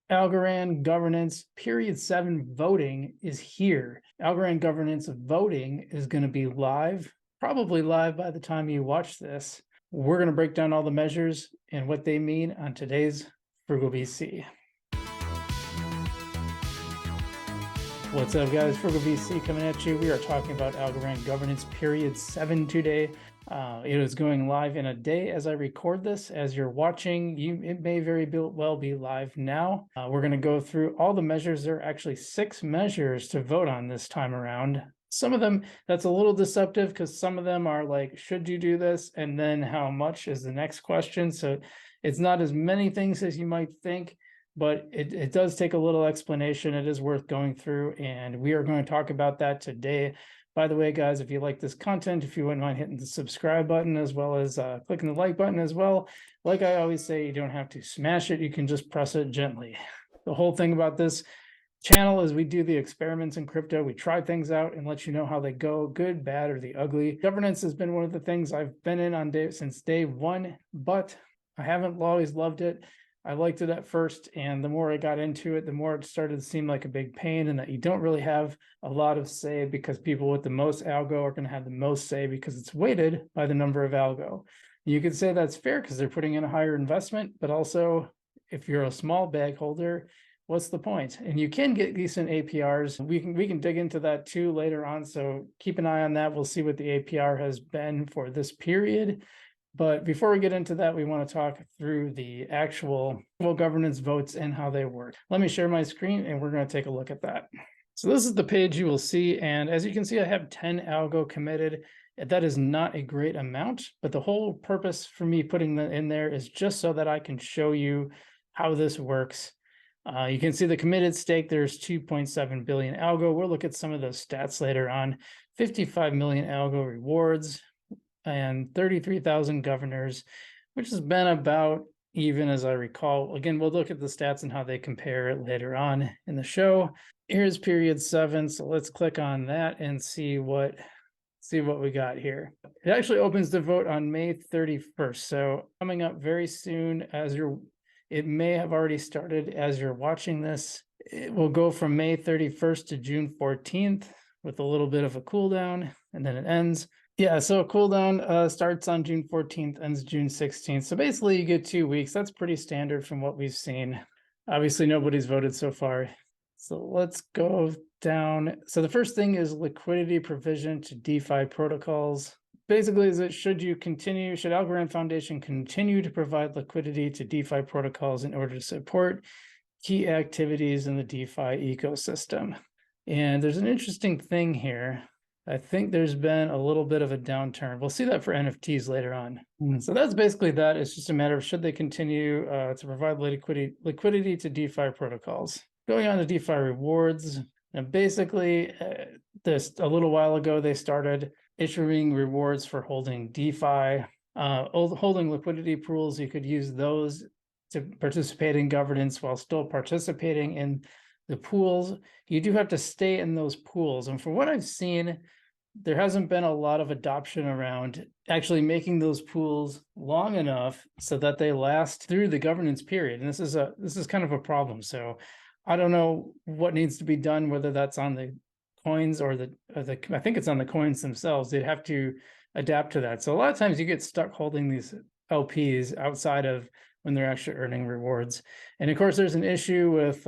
Algorand Governance Period 7 voting is here. Algorand Governance voting is going to be live, probably live by the time you watch this. We're going to break down all the measures and what they mean on today's Frugal VC. What's up, guys? Frugal VC coming at you. We are talking about Algorand Governance Period 7 today. It is going live in a day as I record this. As you're watching, it may very well be live now. We're going to go through all the measures. There are actually 6 measures to vote on this time around. Some of them, that's a little deceptive because some of them are like, should you do this? And then how much is the next question. So it's not as many things as you might think, but it does take a little explanation. It is worth going through, and we are going to talk about that today. By the way, guys, if you like this content, if you wouldn't mind hitting the subscribe button as well as clicking the like button as well. Like I always say, you don't have to smash it. You can just press it gently. The whole thing about this channel is we do the experiments in crypto. We try things out and let you know how they go, good, bad, or the ugly. Governance has been one of the things I've been in on since day one, but I haven't always loved it. I liked it at first, and the more I got into it, the more it started to seem like a big pain and that you don't really have a lot of say because people with the most algo are going to have the most say because it's weighted by the number of algo. You could say that's fair because they're putting in a higher investment, but also if you're a small bag holder, what's the point? And you can get decent APRs. We can dig into that too later on, so keep an eye on that. We'll see what the APR has been for this period. But before we get into that, we want to talk through the actual governance votes and how they work. Let me share my screen and we're going to take a look at that. So this is the page you will see. And as you can see, I have 10 algo committed. That is not a great amount, but the whole purpose for me putting that in there is just so that I can show you how this works. You can see the committed stake. There's 2.7 billion algo. We'll look at some of those stats later on. 55 million algo rewards, and 33,000 governors, which has been about even as I recall. Again, we'll look at the stats and how they compare it later on in the show. Here's period 7. So let's click on that and see what we got here. It actually opens the vote on May 31st. So coming up very soon it may have already started as you're watching this. It will go from May 31st to June 14th with a little bit of a cooldown, and then it ends. Yeah, so a cooldown starts on June 14th, ends June 16th. So basically you get 2 weeks. That's pretty standard from what we've seen. Obviously, nobody's voted so far. So let's go down. So the first thing is liquidity provision to DeFi protocols. Basically, is it should Algorand Foundation continue to provide liquidity to DeFi protocols in order to support key activities in the DeFi ecosystem? And there's an interesting thing here. I think there's been a little bit of a downturn. We'll see that for NFTs later on. So that's basically that. It's just a matter of should they continue to provide liquidity to DeFi protocols. Going on to DeFi rewards. And basically, a little while ago, they started issuing rewards for holding DeFi, holding liquidity pools. You could use those to participate in governance while still participating in the pools. You do have to stay in those pools. And from what I've seen, there hasn't been a lot of adoption around actually making those pools long enough so that they last through the governance period. And this is kind of a problem. So I don't know what needs to be done, whether that's on the coins or I think it's on the coins themselves. They'd have to adapt to that. So a lot of times you get stuck holding these LPs outside of when they're actually earning rewards. And of course, there's an issue with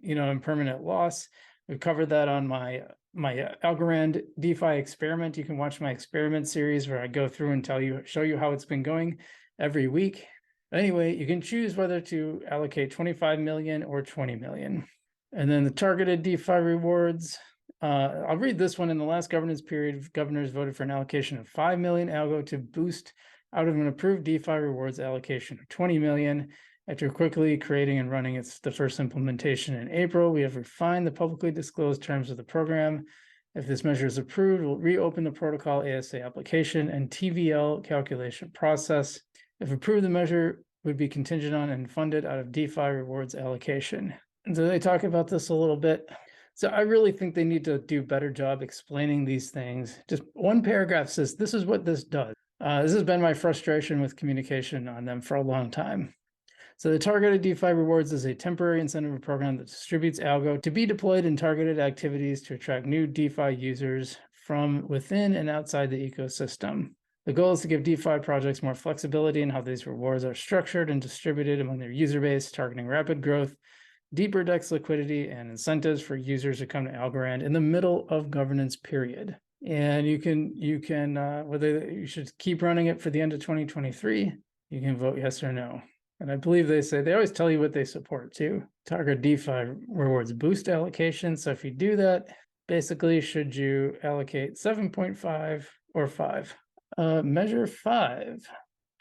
impermanent loss. We've covered that on my Algorand DeFi experiment. You can watch my experiment series where I go through and show you how it's been going every week. Anyway, you can choose whether to allocate 25 million or 20 million. And then the targeted DeFi rewards. I'll read this one. In the last governance period, governors voted for an allocation of 5 million algo to boost out of an approved DeFi rewards allocation of 20 million. After quickly creating and running the first implementation in April, we have refined the publicly disclosed terms of the program. If this measure is approved, we'll reopen the protocol ASA application and TVL calculation process. If approved, the measure would be contingent on and funded out of DeFi rewards allocation. And so they talk about this a little bit. So I really think they need to do a better job explaining these things. Just one paragraph says, this is what this does. This has been my frustration with communication on them for a long time. So the targeted DeFi rewards is a temporary incentive program that distributes algo to be deployed in targeted activities to attract new DeFi users from within and outside the ecosystem. The goal is to give DeFi projects more flexibility in how these rewards are structured and distributed among their user base, targeting rapid growth, deeper DEX liquidity, and incentives for users to come to Algorand in the middle of governance period. And you can whether you should keep running it for the end of 2023, you can vote yes or no. And I believe they always tell you what they support too. Target DeFi rewards boost allocation. So if you do that, basically, should you allocate 7.5 or 5? Measure 5,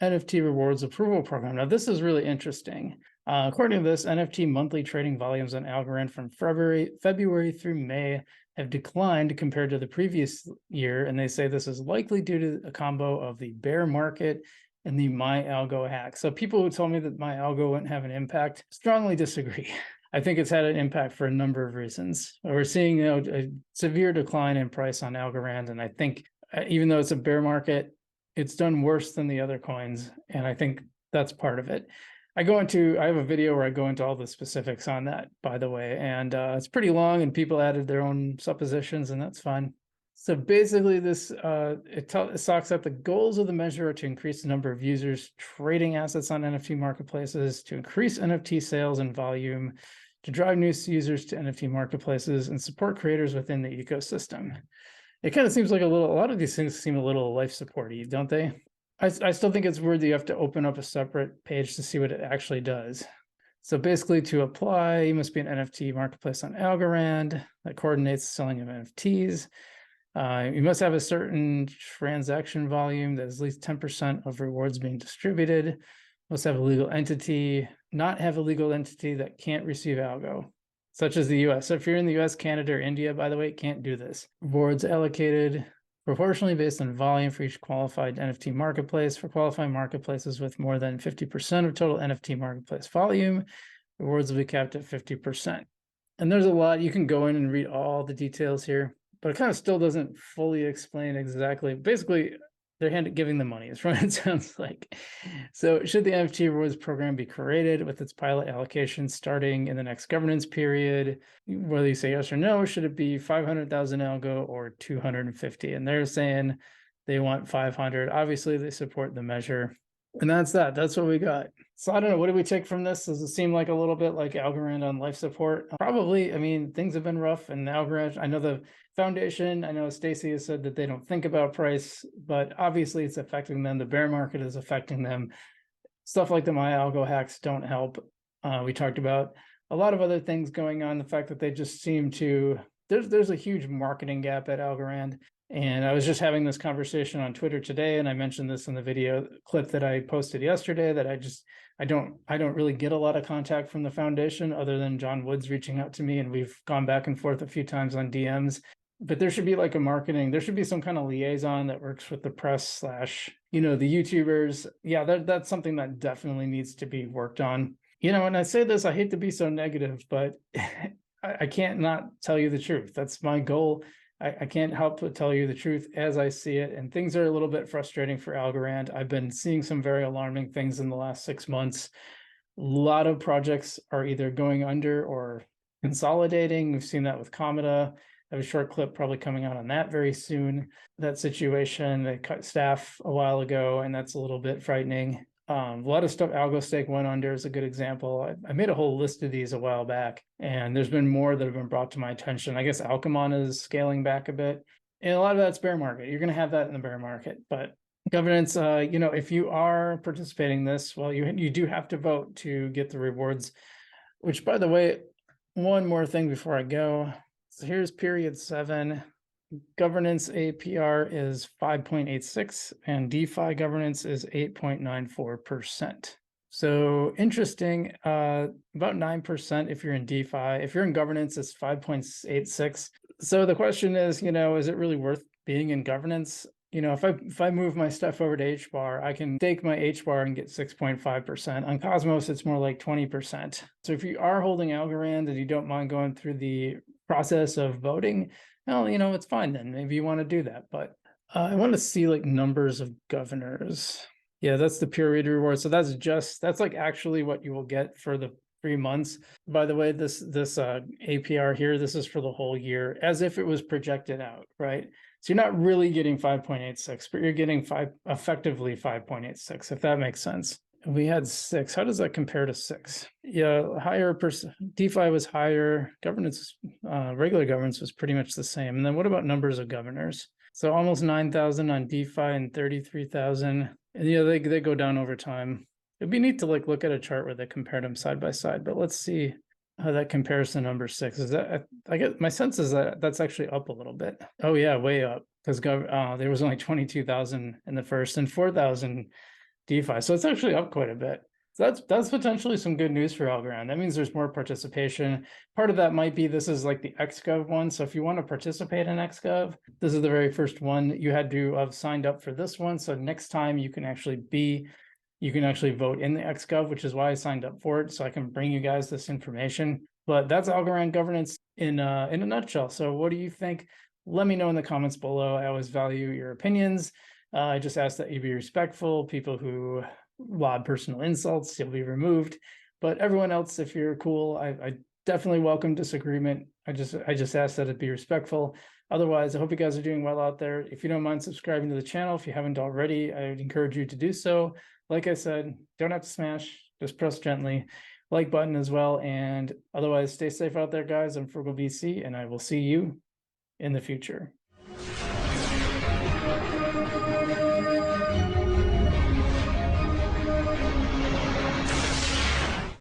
NFT rewards approval program. Now, this is really interesting. According to this, NFT monthly trading volumes on Algorand from February through May have declined compared to the previous year, and they say this is likely due to a combo of the bear market and the My Algo hack. So people who told me that My Algo wouldn't have an impact strongly disagree. I think it's had an impact for a number of reasons. We're seeing a severe decline in price on Algorand, and I think even though it's a bear market, it's done worse than the other coins, and I think that's part of it. I have a video where I go into all the specifics on that, by the way, and it's pretty long, and people added their own suppositions, and that's fine. So basically, this it talks that the goals of the measure are to increase the number of users trading assets on NFT marketplaces, to increase NFT sales and volume, to drive new users to NFT marketplaces, and support creators within the ecosystem. It kind of seems like a lot of these things seem a little life supporty, don't they? I still think it's weird that you have to open up a separate page to see what it actually does. So basically, to apply, you must be an NFT marketplace on Algorand that coordinates the selling of NFTs. You must have a certain transaction volume that is at least 10% of rewards being distributed. Must have a legal entity, not have a legal entity that can't receive algo, such as the US. So if you're in the US, Canada, or India, by the way, can't do this. Rewards allocated proportionally based on volume for each qualified NFT marketplace. For qualifying marketplaces with more than 50% of total NFT marketplace volume, rewards will be capped at 50%. And there's a lot. You can go in and read all the details here, but it kind of still doesn't fully explain exactly. Basically, they're giving them money is what it sounds like. So should the NFT rewards program be created with its pilot allocation starting in the next governance period? Whether you say yes or no, should it be 500,000 algo or 250? And they're saying they want 500. Obviously, they support the measure. And that's what we got. So I don't know, what do we take from this? Does it seem like a little bit like Algorand on life support? Probably. I mean, things have been rough, and Algorand, I know the foundation, I know Stacy has said that they don't think about price, but obviously it's affecting them. The bear market is affecting them. Stuff like the My Algo hacks don't help. We talked about a lot of other things going on. The fact that they just seem to, there's a huge marketing gap at Algorand. And I was just having this conversation on Twitter today, and I mentioned this in the video clip that I posted yesterday, that I don't really get a lot of contact from the foundation other than John Woods reaching out to me, and we've gone back and forth a few times on DMs. But there should be like there should be some kind of liaison that works with the press / the YouTubers. Yeah, that's something that definitely needs to be worked on. When I say this, I hate to be so negative, but I can't not tell you the truth. That's my goal. I can't help but tell you the truth as I see it. And things are a little bit frustrating for Algorand. I've been seeing some very alarming things in the last 6 months. A lot of projects are either going under or consolidating. We've seen that with Cometa. I have a short clip probably coming out on that very soon. That situation, they cut staff a while ago, and that's a little bit frightening. A lot of stuff, AlgoStake went under is a good example. I made a whole list of these a while back, and there's been more that have been brought to my attention. I guess Alchemon is scaling back a bit, and a lot of that's bear market. You're going to have that in the bear market, but governance, if you are participating in this, well, you do have to vote to get the rewards, which, by the way, one more thing before I go. So here's period 7. Governance APR is 5.86 and DeFi governance is 8.94%. So interesting, about 9% if you're in DeFi. If you're in governance, it's 5.86. So the question is, is it really worth being in governance? If I move my stuff over to HBAR, I can stake my HBAR and get 6.5%. On Cosmos, it's more like 20%. So if you are holding Algorand and you don't mind going through the process of voting, well, it's fine then. Maybe you want to do that. But I want to see like numbers of governors. Yeah, that's the period reward. So that's like actually what you will get for the 3 months. By the way, this APR here, this is for the whole year, as if it was projected out, right? So you're not really getting 5.86, but you're getting effectively 5.86, if that makes sense. We had 6. How does that compare to 6? Yeah, higher DeFi was higher. Governance, regular governance was pretty much the same. And then what about numbers of governors? So almost 9,000 on DeFi and 33,000. And yeah, they go down over time. It'd be neat to like look at a chart where they compared them side by side, but let's see how that compares to number 6. Is that, I get my sense is that that's actually up a little bit. Oh yeah, way up, because there was only 22,000 in the first and 4,000 DeFi. So it's actually up quite a bit. So that's potentially some good news for Algorand. That means there's more participation. Part of that might be this is like the XGov one. So if you want to participate in XGov, this is the very first one. You had to have signed up for this one. So next time you can actually vote in the XGov, which is why I signed up for it. So I can bring you guys this information. But that's Algorand governance in a nutshell. So what do you think? Let me know in the comments below. I always value your opinions. I just ask that you be respectful. People who lob personal insults, you'll be removed. But everyone else, if you're cool, I definitely welcome disagreement. I just ask that it be respectful. Otherwise, I hope you guys are doing well out there. If you don't mind subscribing to the channel, if you haven't already, I would encourage you to do so. Like I said, don't have to smash, just press gently. Like button as well. And otherwise, stay safe out there, guys. I'm Frugal VC, and I will see you in the future.